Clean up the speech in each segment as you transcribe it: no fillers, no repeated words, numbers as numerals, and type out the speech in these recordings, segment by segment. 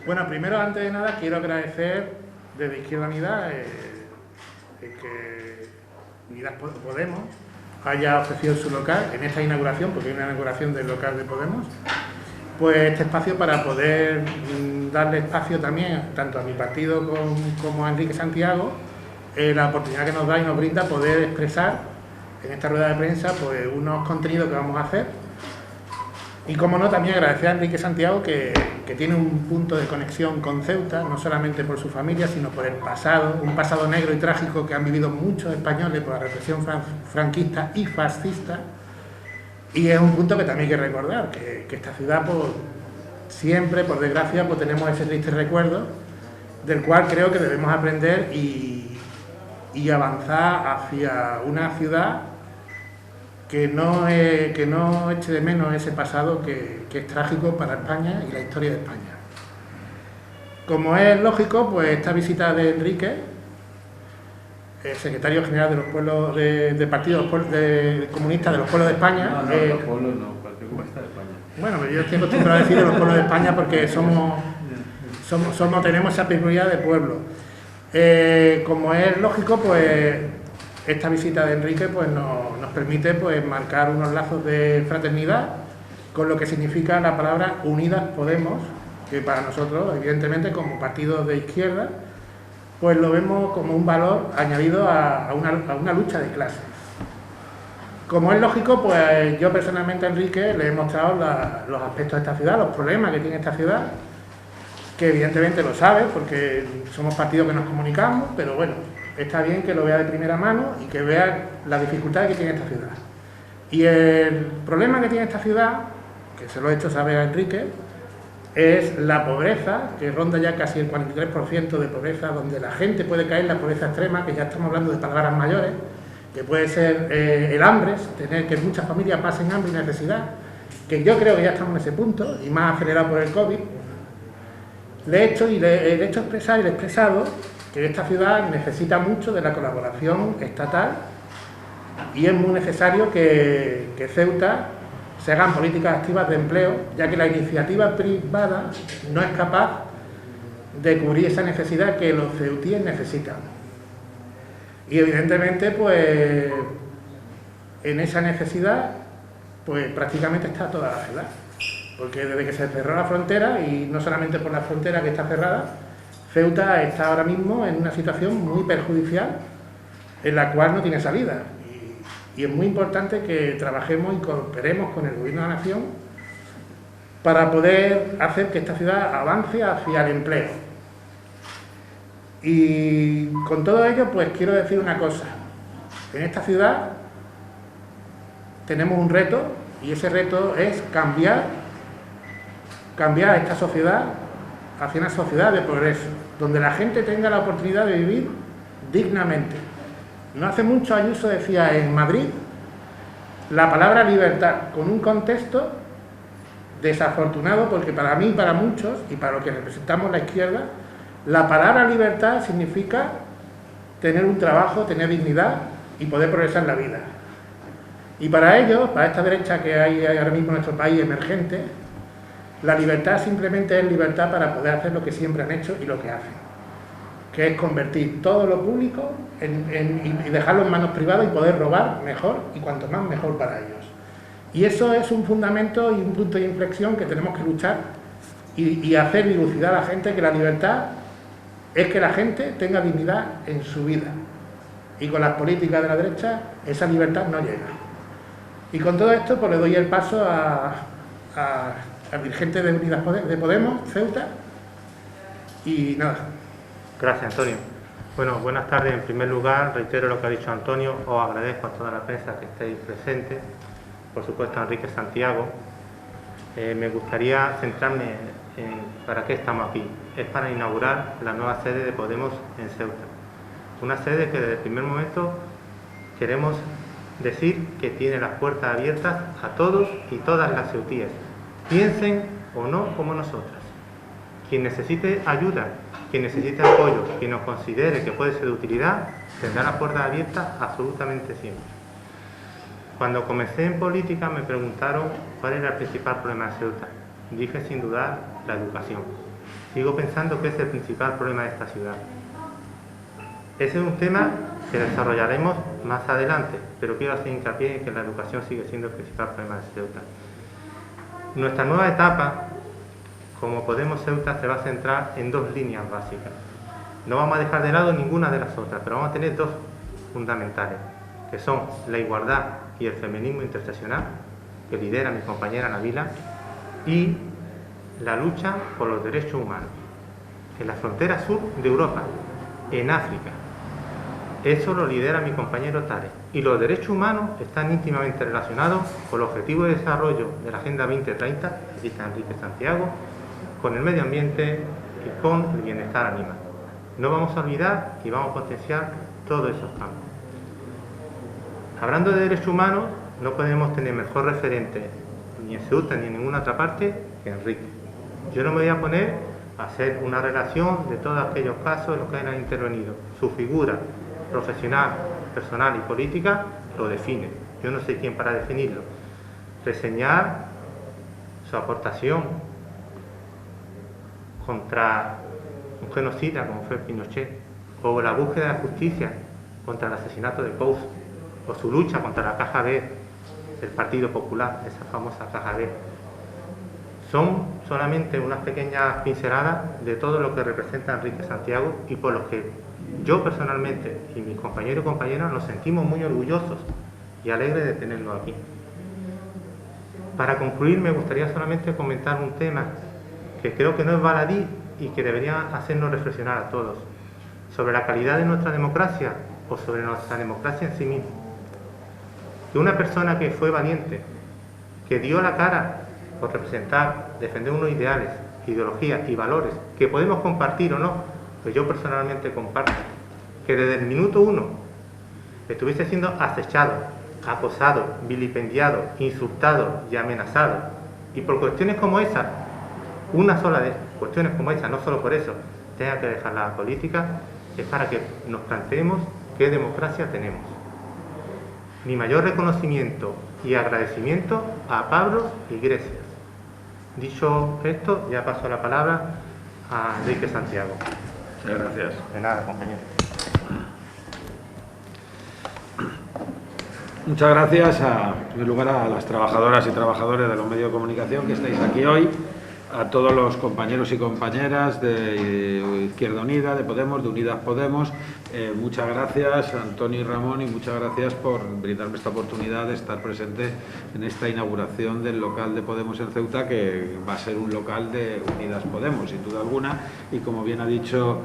Bueno, primero, antes de nada, quiero agradecer desde Izquierda Unida que Unidas Podemos haya ofrecido su local en esta inauguración, porque hay una inauguración del local de Podemos, pues este espacio para poder darle espacio también tanto a mi partido como a Enrique Santiago, la oportunidad que nos da y nos brinda poder expresar en esta rueda de prensa pues unos contenidos que vamos a hacer. Y como no, también agradecer a Enrique Santiago que tiene un punto de conexión con Ceuta, no solamente por su familia, sino por el pasado, un pasado negro y trágico que han vivido muchos españoles por la represión franquista y fascista. Y es un punto que también hay que recordar, que esta ciudad, pues, siempre, por desgracia, pues tenemos ese triste recuerdo, del cual creo que debemos aprender y avanzar hacia una ciudad que no eche de menos ese pasado que es trágico para España y la historia de España. Como es lógico, pues esta visita de Enrique, el secretario general de los pueblos del Partido Comunista de los Pueblos de España. No, los pueblos no, Partido Comunista de España. Bueno, yo estoy acostumbrado a decir de los pueblos de España porque tenemos esa peculiaridad de pueblo. Como es lógico, pues esta visita de Enrique pues, nos permite pues, marcar unos lazos de fraternidad con lo que significa la palabra Unidas Podemos, que para nosotros, evidentemente, como partido de izquierda, pues lo vemos como un valor añadido a una lucha de clases. Como es lógico, pues yo personalmente a Enrique le he mostrado los aspectos de esta ciudad, los problemas que tiene esta ciudad, que evidentemente lo sabe porque somos partidos que nos comunicamos, pero bueno, está bien que lo vea de primera mano y que vea las dificultades que tiene esta ciudad. Y el problema que tiene esta ciudad, que se lo he hecho saber a Enrique, es la pobreza, que ronda ya casi el 43% de pobreza, donde la gente puede caer en la pobreza extrema, que ya estamos hablando de palabras mayores, que puede ser el hambre, tener que muchas familias pasen hambre y necesidad, que yo creo que ya estamos en ese punto, y más acelerado por el COVID. Le he hecho expresar y le he expresado que esta ciudad necesita mucho de la colaboración estatal y es muy necesario que Ceuta se hagan políticas activas de empleo, ya que la iniciativa privada no es capaz de cubrir esa necesidad que los ceutíes necesitan. Y evidentemente, pues, en esa necesidad, pues prácticamente está toda la ciudad. Porque desde que se cerró la frontera, y no solamente por la frontera que está cerrada, Ceuta está ahora mismo en una situación muy perjudicial en la cual no tiene salida. Y es muy importante que trabajemos y cooperemos con el Gobierno de la Nación para poder hacer que esta ciudad avance hacia el empleo. Y con todo ello, pues quiero decir una cosa. En esta ciudad tenemos un reto, y ese reto es cambiar esta sociedad hacia una sociedad de progreso, donde la gente tenga la oportunidad de vivir dignamente. No hace mucho Ayuso decía en Madrid la palabra libertad, con un contexto desafortunado, porque para mí y para muchos, y para los que representamos la izquierda, la palabra libertad significa tener un trabajo, tener dignidad y poder progresar en la vida. Y para ellos, para esta derecha que hay ahora mismo en nuestro país emergente, la libertad simplemente es libertad para poder hacer lo que siempre han hecho y lo que hacen, que es convertir todo lo público y dejarlo en manos privadas y poder robar mejor, y cuanto más mejor para ellos. Y eso es un fundamento y un punto de inflexión que tenemos que luchar y hacer dilucidar a la gente que la libertad es que la gente tenga dignidad en su vida. Y con las políticas de la derecha esa libertad no llega. Y con todo esto pues le doy el paso al dirigente de Unidas de Podemos, Ceuta, y nada. Gracias, Antonio. Bueno, buenas tardes. En primer lugar, reitero lo que ha dicho Antonio. Os agradezco a toda la prensa que estéis presentes, por supuesto a Enrique Santiago. Me gustaría centrarme en para qué estamos aquí. Es para inaugurar la nueva sede de Podemos en Ceuta. Una sede que desde el primer momento queremos decir que tiene las puertas abiertas a todos y todas las ceutíes, piensen o no como nosotras. Quien necesite ayuda, quien necesite apoyo, quien nos considere que puede ser de utilidad, tendrá las puertas abiertas absolutamente siempre. Cuando comencé en política me preguntaron cuál era el principal problema de Ceuta. Dije sin dudar la educación. sigo pensando que es el principal problema de esta ciudad. Ese es un tema que desarrollaremos más adelante, pero quiero hacer hincapié en que la educación sigue siendo el principal problema de Ceuta. Nuestra nueva etapa, como Podemos Ceuta, se va a centrar en dos líneas básicas. No vamos a dejar de lado ninguna de las otras, pero vamos a tener dos fundamentales, que son la igualdad y el feminismo interseccional, que lidera mi compañera Nabila, y la lucha por los derechos humanos en la frontera sur de Europa, en África. Eso lo lidera mi compañero Tarek. Y los derechos humanos están íntimamente relacionados con los objetivos de desarrollo de la Agenda 2030, que dice Enrique Santiago, con el medio ambiente y con el bienestar animal. No vamos a olvidar y vamos a potenciar todos esos campos. Hablando de derechos humanos, no podemos tener mejor referente ni en Ceuta ni en ninguna otra parte que Enrique. Yo no me voy a poner a hacer una relación de todos aquellos casos en los que han intervenido. Su figura profesional, personal y política lo define. Yo no sé quién para definirlo. Reseñar su aportación contra un genocida como fue Pinochet, o la búsqueda de justicia contra el asesinato de Pous, o su lucha contra la caja B del Partido Popular, esa famosa caja B. Son solamente unas pequeñas pinceladas de todo lo que representa Enrique Santiago y por los que yo personalmente y mis compañeros y compañeras nos sentimos muy orgullosos y alegres de tenerlo aquí. Para concluir, me gustaría solamente comentar un tema que creo que no es baladí y que debería hacernos reflexionar a todos sobre la calidad de nuestra democracia o sobre nuestra democracia en sí misma. Que una persona que fue valiente, que dio la cara por representar, defender unos ideales, ideologías y valores que podemos compartir o no, pues yo personalmente comparto, que desde el minuto uno estuviese siendo acechado, acosado, vilipendiado, insultado y amenazado, y por cuestiones como esa, una sola de cuestiones como esa, no solo por eso, tenga que dejar la política, es para que nos planteemos qué democracia tenemos. Mi mayor reconocimiento y agradecimiento a Pablo Iglesias. Dicho esto, ya paso la palabra a Enrique Santiago. Muchas gracias. De nada, compañero. Muchas gracias, en primer lugar, a las trabajadoras y trabajadores de los medios de comunicación que estáis aquí hoy, a todos los compañeros y compañeras de Izquierda Unida, de Podemos, de Unidas Podemos. Muchas gracias, Antonio y Ramón, y muchas gracias por brindarme esta oportunidad de estar presente en esta inauguración del local de Podemos en Ceuta, que va a ser un local de Unidas Podemos, sin duda alguna, y como bien ha dicho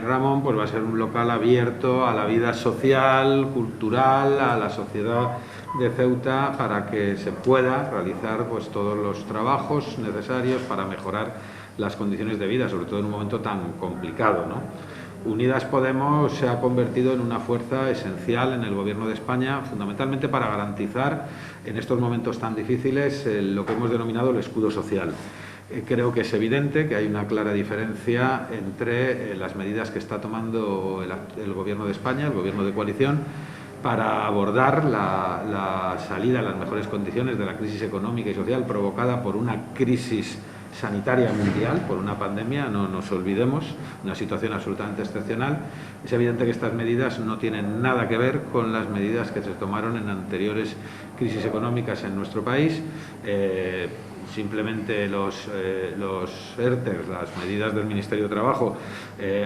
Ramón, pues va a ser un local abierto a la vida social, cultural, a la sociedad de Ceuta, para que se pueda realizar pues todos los trabajos necesarios para mejorar las condiciones de vida, sobre todo en un momento tan complicado, ¿no? Unidas Podemos se ha convertido en una fuerza esencial en el Gobierno de España, fundamentalmente para garantizar en estos momentos tan difíciles lo que hemos denominado el escudo social. Creo que es evidente que hay una clara diferencia entre las medidas que está tomando el Gobierno de España, el Gobierno de coalición, para abordar la salida en las mejores condiciones de la crisis económica y social provocada por una crisis sanitaria mundial, por una pandemia, no nos olvidemos, una situación absolutamente excepcional. Es evidente que estas medidas no tienen nada que ver con las medidas que se tomaron en anteriores crisis económicas en nuestro país. Simplemente los ERTE, las medidas del Ministerio de Trabajo,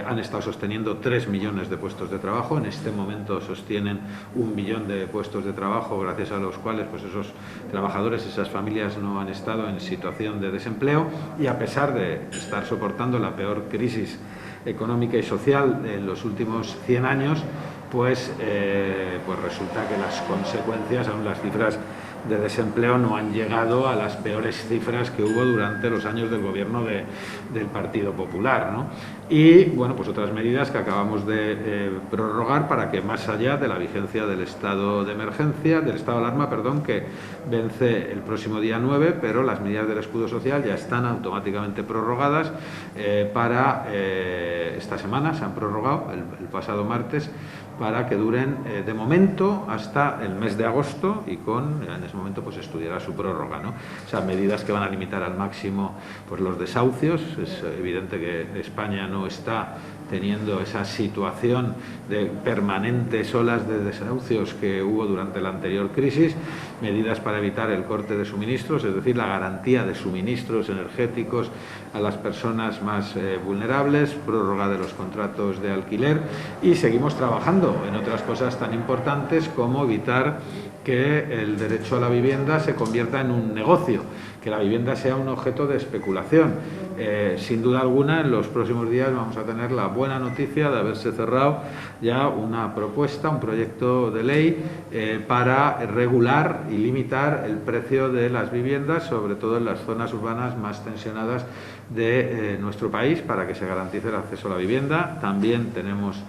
han estado sosteniendo 3 millones de puestos de trabajo. En este momento sostienen 1 millón de puestos de trabajo, gracias a los cuales pues esos trabajadores, esas familias no han estado en situación de desempleo, y a pesar de estar soportando la peor crisis económica y social en los últimos 100 años, pues resulta que las consecuencias, aún las cifras de desempleo, no han llegado a las peores cifras que hubo durante los años del gobierno del Partido Popular, ¿no? Y bueno, pues otras medidas que acabamos de prorrogar para que, más allá de la vigencia del estado de emergencia, del estado de alarma, que vence el próximo día 9, pero las medidas del escudo social ya están automáticamente prorrogadas para esta semana. Se han prorrogado el pasado martes para que duren de momento hasta el mes de agosto y en ese momento pues estudiará su prórroga, ¿no? O sea, medidas que van a limitar al máximo pues los desahucios. Es evidente que España no está teniendo esa situación de permanentes olas de desahucios que hubo durante la anterior crisis, medidas para evitar el corte de suministros, es decir, la garantía de suministros energéticos a las personas más vulnerables, prórroga de los contratos de alquiler, y seguimos trabajando en otras cosas tan importantes como evitar que el derecho a la vivienda se convierta en un negocio, que la vivienda sea un objeto de especulación. Sin duda alguna, en los próximos días vamos a tener la buena noticia de haberse cerrado ya una propuesta, un proyecto de ley para regular y limitar el precio de las viviendas, sobre todo en las zonas urbanas más tensionadas de nuestro país, para que se garantice el acceso a la vivienda. También tenemos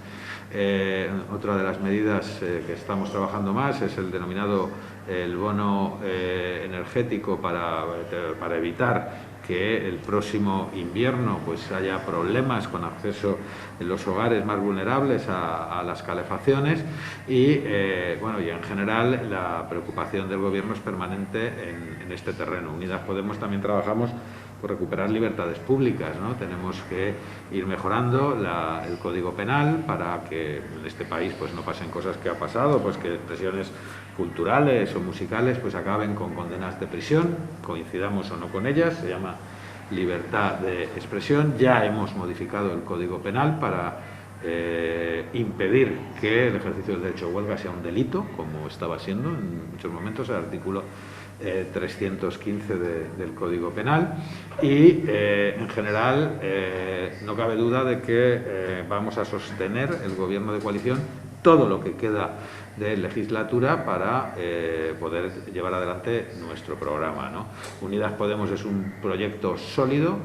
otra de las medidas que estamos trabajando más, es el denominado el bono energético para evitar que el próximo invierno pues haya problemas con acceso en los hogares más vulnerables a las calefacciones y en general la preocupación del Gobierno es permanente en este terreno. Unidas Podemos también trabajamos por recuperar libertades públicas, ¿no? Tenemos que ir mejorando el Código Penal para que en este país pues no pasen cosas que ha pasado, pues que expresiones culturales o musicales pues acaben con condenas de prisión, coincidamos o no con ellas. Se llama libertad de expresión. Ya hemos modificado el Código Penal para impedir que el ejercicio del derecho de huelga sea un delito, como estaba siendo en muchos momentos el artículo 315 del Código Penal, y en general no cabe duda de que vamos a sostener el Gobierno de coalición todo lo que queda de legislatura para poder llevar adelante nuestro programa, ¿no? Unidas Podemos es un proyecto sólido.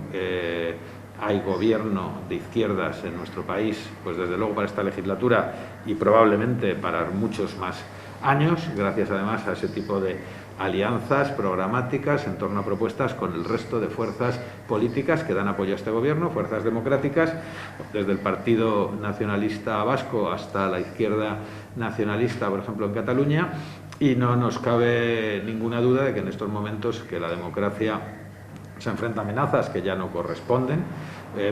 Hay gobierno de izquierdas en nuestro país, pues desde luego para esta legislatura y probablemente para muchos más años, gracias además a ese tipo de alianzas programáticas en torno a propuestas con el resto de fuerzas políticas que dan apoyo a este gobierno, fuerzas democráticas, desde el Partido Nacionalista Vasco hasta la izquierda nacionalista, por ejemplo, en Cataluña, y no nos cabe ninguna duda de que en estos momentos que la democracia se enfrenta a amenazas que ya no corresponden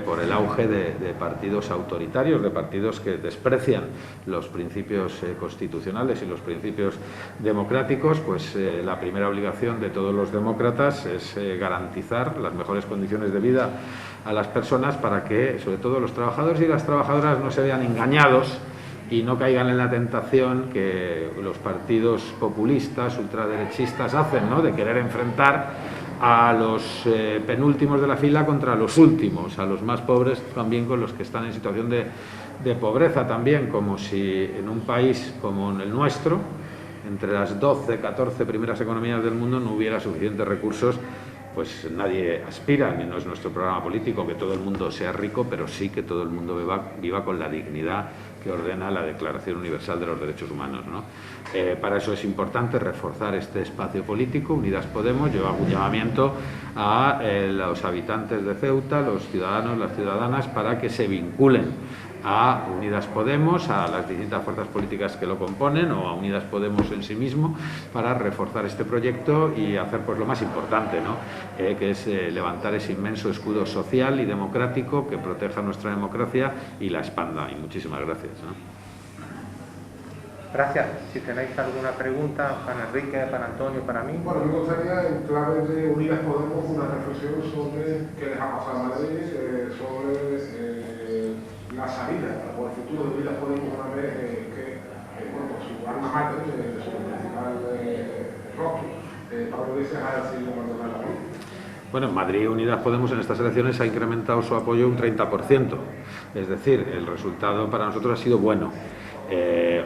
por el auge de partidos autoritarios, de partidos que desprecian los principios constitucionales y los principios democráticos, pues la primera obligación de todos los demócratas es garantizar las mejores condiciones de vida a las personas para que, sobre todo, los trabajadores y las trabajadoras no se vean engañados y no caigan en la tentación que los partidos populistas, ultraderechistas hacen, ¿no?, de querer enfrentar a los penúltimos de la fila contra los últimos, a los más pobres también con los que están en situación de pobreza también, como si en un país como en el nuestro, entre las 12, 14 primeras economías del mundo, no hubiera suficientes recursos. Pues nadie aspira, ni no es nuestro programa político, que todo el mundo sea rico, pero sí que todo el mundo viva con la dignidad que ordena la Declaración Universal de los Derechos Humanos, ¿no? Para eso es importante reforzar este espacio político. Unidas Podemos lleva un llamamiento a los habitantes de Ceuta, los ciudadanos, las ciudadanas, para que se vinculen a Unidas Podemos, a las distintas fuerzas políticas que lo componen o a Unidas Podemos en sí mismo, para reforzar este proyecto y hacer pues lo más importante, ¿no?, que es levantar ese inmenso escudo social y democrático que proteja nuestra democracia y la expanda. Y muchísimas gracias, ¿no? Gracias. Si tenéis alguna pregunta para Enrique, para Antonio, para mí. Bueno, me gustaría, en clave de Unidas Podemos, una reflexión sobre qué les ha pasado a Madrid, sobre la salida o el futuro de Unidas Podemos una vez que su alma mater, su principal rostro, Pablo Iglesias, ha sido abandonado la política. Bueno, en Madrid Unidas Podemos en estas elecciones ha incrementado su apoyo un 30%, es decir, el resultado para nosotros ha sido bueno.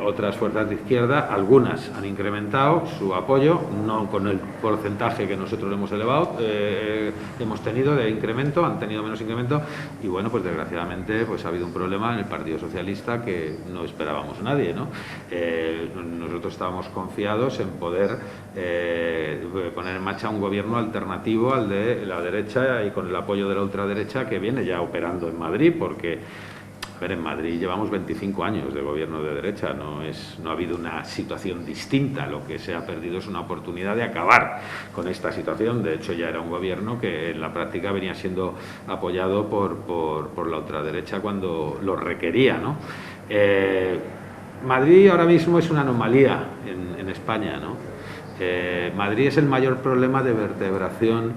Otras fuerzas de izquierda, algunas han incrementado su apoyo, no con el porcentaje que nosotros hemos elevado, hemos tenido de incremento, han tenido menos incremento, y bueno, pues desgraciadamente pues ha habido un problema en el Partido Socialista que no esperábamos nadie, ¿no? Nosotros estábamos confiados en poder poner en marcha un gobierno alternativo al de la derecha y con el apoyo de la ultraderecha que viene ya operando en Madrid, porque Pero en Madrid llevamos 25 años de gobierno de derecha, no ha habido una situación distinta. Lo que se ha perdido es una oportunidad de acabar con esta situación. De hecho, ya era un gobierno que en la práctica venía siendo apoyado por la ultraderecha cuando lo requería, ¿no? Madrid ahora mismo es una anomalía en España, ¿no? Madrid es el mayor problema de vertebración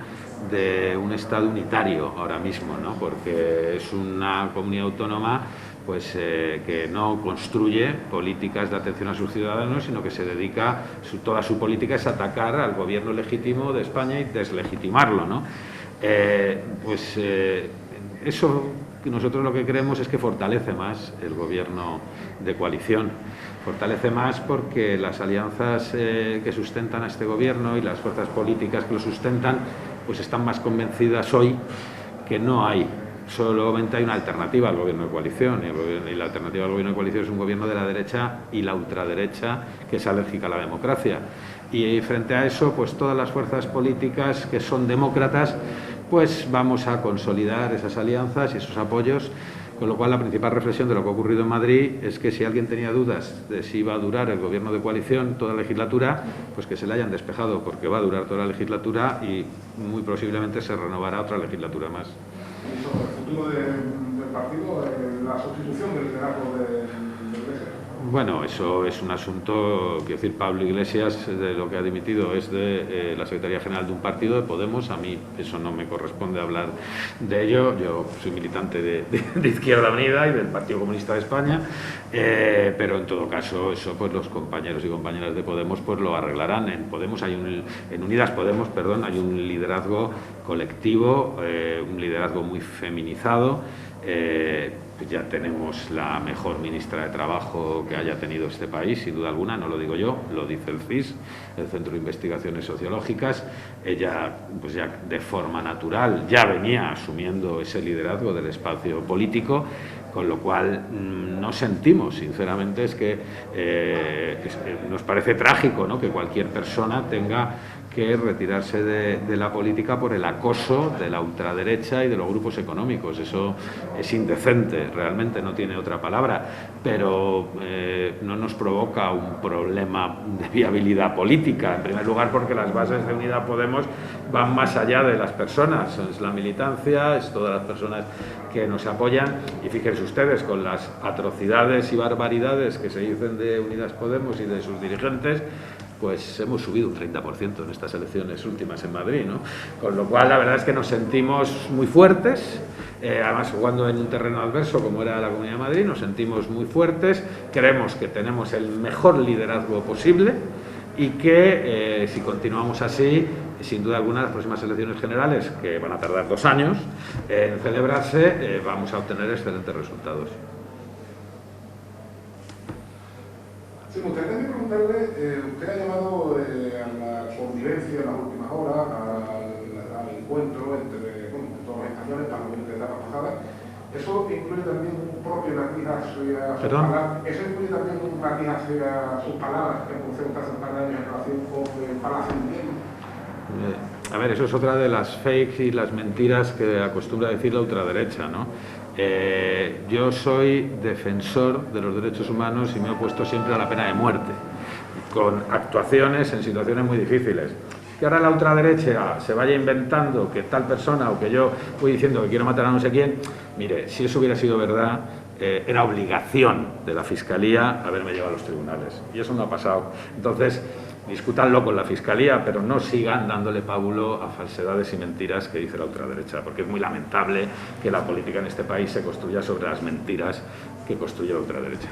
de un Estado unitario ahora mismo, ¿no? Porque es una comunidad autónoma pues, que no construye políticas de atención a sus ciudadanos, sino que se dedica, toda su política es atacar al gobierno legítimo de España y deslegitimarlo, ¿no? Eso nosotros lo que creemos es que fortalece más el gobierno de coalición. Fortalece más porque las alianzas que sustentan a este gobierno y las fuerzas políticas que lo sustentan pues están más convencidas hoy que no hay. Solamente hay una alternativa al gobierno de coalición y la alternativa al gobierno de coalición es un gobierno de la derecha y la ultraderecha que es alérgica a la democracia. Y frente a eso, pues todas las fuerzas políticas que son demócratas, pues vamos a consolidar esas alianzas y esos apoyos, con lo cual la principal reflexión de lo que ha ocurrido en Madrid es que si alguien tenía dudas de si iba a durar el gobierno de coalición toda la legislatura, pues que se le hayan despejado, porque va a durar toda la legislatura y muy posiblemente se renovará otra legislatura más. Y sobre el futuro del partido, la sustitución del liderazgo de Iglesias. Bueno, eso es un asunto, quiero decir, Pablo Iglesias, de lo que ha dimitido es de la Secretaría General de un partido, de Podemos. A mí eso no me corresponde hablar de ello. Yo soy militante de Izquierda Unida y del Partido Comunista de España, pero en todo caso eso pues los compañeros y compañeras de Podemos pues lo arreglarán. En Podemos en Unidas Podemos, perdón, hay un liderazgo colectivo, un liderazgo muy feminizado. Ya tenemos la mejor ministra de Trabajo que haya tenido este país, sin duda alguna, no lo digo yo, lo dice el CIS, el Centro de Investigaciones Sociológicas. Ella, pues ya de forma natural, ya venía asumiendo ese liderazgo del espacio político, con lo cual nos sentimos, sinceramente, es que nos parece trágico, ¿no?, que cualquier persona tenga que retirarse de la política por el acoso de la ultraderecha y de los grupos económicos. Eso es indecente, realmente no tiene otra palabra, pero no nos provoca un problema de viabilidad política, en primer lugar porque las bases de Unidas Podemos van más allá de las personas, es la militancia, es todas las personas que nos apoyan, y fíjense ustedes, con las atrocidades y barbaridades que se dicen de Unidas Podemos y de sus dirigentes, pues hemos subido un 30% en estas elecciones últimas en Madrid, ¿no? Con lo cual la verdad es que nos sentimos muy fuertes, además jugando en un terreno adverso como era la Comunidad de Madrid, nos sentimos muy fuertes, creemos que tenemos el mejor liderazgo posible y que si continuamos así, sin duda alguna las próximas elecciones generales, que van a tardar 2 años en celebrarse, vamos a obtener excelentes resultados. Sí, me gustaría preguntarle, usted ha llamado a la convivencia en las últimas horas, al encuentro entre todos los españoles para la etapa pasada. ¿Eso incluye también un propio matiz hacia sus palabras? ¿Eso incluye también un matiz hacia sus palabras que pronunciaron hace un par de años en relación con el Palacio de Invierno? A ver, eso es otra de las fakes y las mentiras que acostumbra decir la ultraderecha, ¿no? Yo soy defensor de los derechos humanos y me he opuesto siempre a la pena de muerte, con actuaciones en situaciones muy difíciles. Que ahora la ultraderecha se vaya inventando que tal persona o que yo voy diciendo que quiero matar a no sé quién, mire, si eso hubiera sido verdad, era obligación de la Fiscalía haberme llevado a los tribunales, y eso no ha pasado. Entonces, discútanlo con la Fiscalía, pero no sigan dándole pábulo a falsedades y mentiras que dice la ultraderecha, porque es muy lamentable que la política en este país se construya sobre las mentiras que construye la ultraderecha.